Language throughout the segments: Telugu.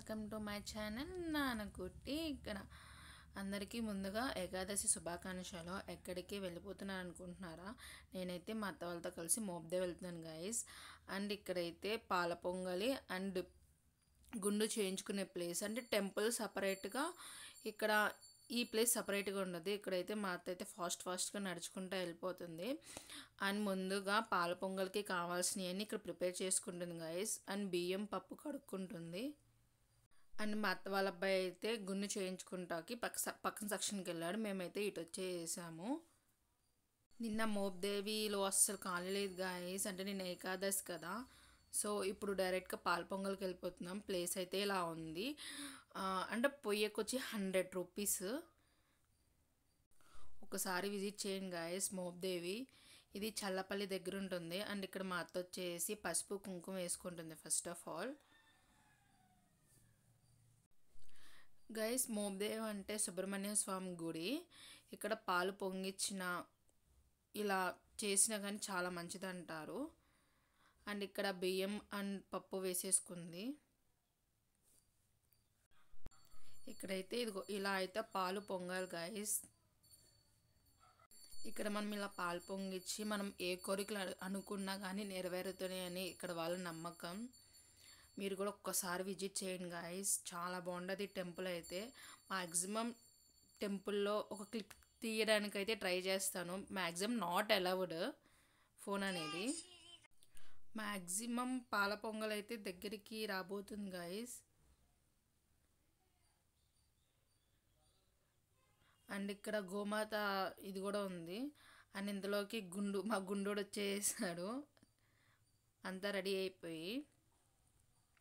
Welcome to my channel Nanakutti. ఇక్కడ అందరికీ ముందుగా ఏకాదశి శుభాకాంక్షలు. ఎక్కడికి వెళ్ళిపోతున్నాను అనుకుంటున్నారా? నేనైతే మా అత్త వాళ్ళతో కలిసి మోబ్దే వెళ్తున్నాను గైస్. అండ్ ఇక్కడైతే పాల పొంగలి అండ్ గుండు చేయించుకునే ప్లేస్ అంటే టెంపుల్ సపరేట్గా, ఇక్కడ ఈ ప్లేస్ సపరేట్గా ఉండదు. ఇక్కడైతే మా అత్త అయితే ఫాస్ట్గా నడుచుకుంటూ వెళ్ళిపోతుంది. అండ్ ముందుగా పాల పొంగల్కి కావాల్సినవన్నీ ఇక్కడ ప్రిపేర్ చేసుకుంటుంది గైస్. అండ్ బియ్యం పప్పు కడుక్కుంటుంది. అండ్ మా అత్త వాళ్ళ అబ్బాయి అయితే గుండు చేయించుకుంటాకి పక్కన సెక్షన్కి వెళ్ళాడు. మేమైతే ఇటు వచ్చేసాము. నిన్న మోబ్దేవిలో అస్సలు ఖాళీ లేదు గాయస్. అంటే నిన్న ఏకాదశి కదా, సో ఇప్పుడు డైరెక్ట్గా పాల పొంగల్కి వెళ్ళిపోతున్నాం. ప్లేస్ అయితే ఇలా ఉంది. అంటే పొయ్యకొచ్చి 100 రూపీస్. ఒకసారి విజిట్ చేయండి గాయస్ మోబ్దేవి. ఇది చల్లపల్లి దగ్గర ఉంటుంది. అండ్ ఇక్కడ మా అత్త వచ్చేసి పసుపు కుంకుమ వేసుకుంటుంది ఫస్ట్ ఆఫ్ ఆల్. గైస్ మోబ్దేవ్ అంటే సుబ్రహ్మణ్య స్వామి గుడి. ఇక్కడ పాలు పొంగిచ్చిన ఇలా చేసినా కానీ చాలా మంచిది అంటారు. అండ్ ఇక్కడ బియ్యం అండ్ పప్పు వేసేసుకుంది. ఇక్కడైతే ఇదిగో ఇలా అయితే పాలు పొంగాలి గైస్. ఇక్కడ మనం ఇలా పాలు పొంగిచ్చి మనం ఏ కోరికలు అనుకున్నా కానీ నెరవేరుతున్నాయని ఇక్కడ వాళ్ళ నమ్మకం. మీరు కూడా ఒక్కసారి విజిట్ చేయండి గాయస్. చాలా బాగుంటుంది టెంపుల్ అయితే. మ్యాక్సిమం టెంపుల్లో ఒక క్లిప్ తీయడానికి అయితే ట్రై చేస్తాను. మ్యాక్సిమం నాట్ అలౌడ్ ఫోన్ అనేది. మ్యాక్సిమం పాల పొంగల్ అయితే దగ్గరికి రాబోతుంది గాయస్. అండ్ ఇక్కడ గోమాత ఇది కూడా ఉంది. అండ్ ఇందులోకి మా గుండోడు వచ్చేసాడు అంతా రెడీ అయిపోయి.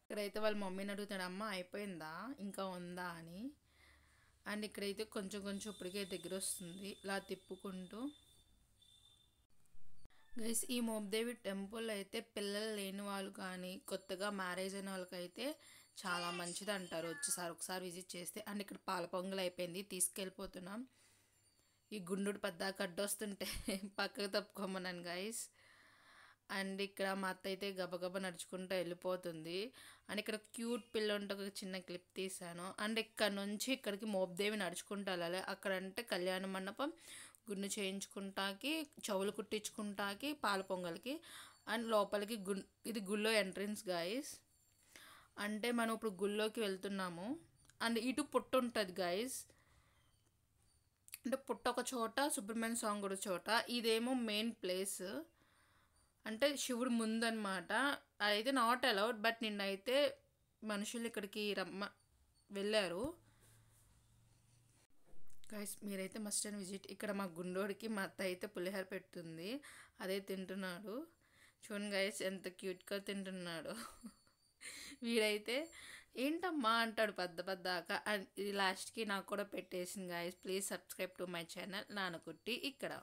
ఇక్కడైతే వాళ్ళ మమ్మీని అడుగుతాడు, అమ్మ అయిపోయిందా ఇంకా ఉందా అని. అండ్ ఇక్కడైతే కొంచెం ఇప్పటికే దగ్గర వస్తుంది ఇలా తిప్పుకుంటూ. గైస్ ఈ మోబ్దేవి టెంపుల్ అయితే పిల్లలు లేని వాళ్ళు కానీ కొత్తగా మ్యారేజ్ అయిన వాళ్ళకైతే చాలా మంచిది అంటారు. ఒకసారి విజిట్ చేస్తే. అండ్ ఇక్కడ పాల పొంగల్ అయిపోయింది, తీసుకెళ్ళిపోతున్నాం. ఈ గుండు పెద్ద అడ్డొస్తుంటే పక్కకు తప్పుకోమన్నాను గైస్. అండ్ ఇక్కడ మా అత్త అయితే గబగబా నడుచుకుంటూ వెళ్ళిపోతుంది. అండ్ ఇక్కడ క్యూట్ పిల్ల ఉంటే ఒక చిన్న క్లిప్ తీసాను. అండ్ ఇక్కడ నుంచి ఇక్కడికి మోబ్దేవి నడుచుకుంటూ వెళ్ళాలి. అక్కడ అంటే కళ్యాణ మండపం, గుండు చేయించుకుంటాకి, చెవులు కుట్టించుకుంటాకి, పాల పొంగల్కి. అండ్ లోపలికి ఇది గుళ్ళో ఎంట్రన్స్ గాయస్. అంటే మనం ఇప్పుడు గుళ్ళోకి వెళ్తున్నాము. అండ్ ఇటు పుట్టు ఉంటుంది గాయస్. అంటే పుట్ట ఒక చోట, సుబ్రహ్మణ్య స్వామి గుడి చోట. ఇదేమో మెయిన్ ప్లేస్, అంటే శివుడు ముందనమాట. అదైతే నాట్ అలౌడ్. బట్ నిన్నైతే మనుషులు ఇక్కడికి వెళ్ళారు గైస్. మీరైతే మస్ట్ అండ్ విజిట్. ఇక్కడ మా గుండోడికి మా అత్త అయితే పులిహోర పెడుతుంది, అదే తింటున్నాడు. చూడండి గైస్ ఎంత క్యూట్గా తింటున్నాడు. వీడైతే ఏంటమ్మా అంటాడు పెద్దాక. ఇది లాస్ట్కి నాకు కూడా పెట్టేసింది guys. Please subscribe to my channel Nanakutti ఇక్కడ.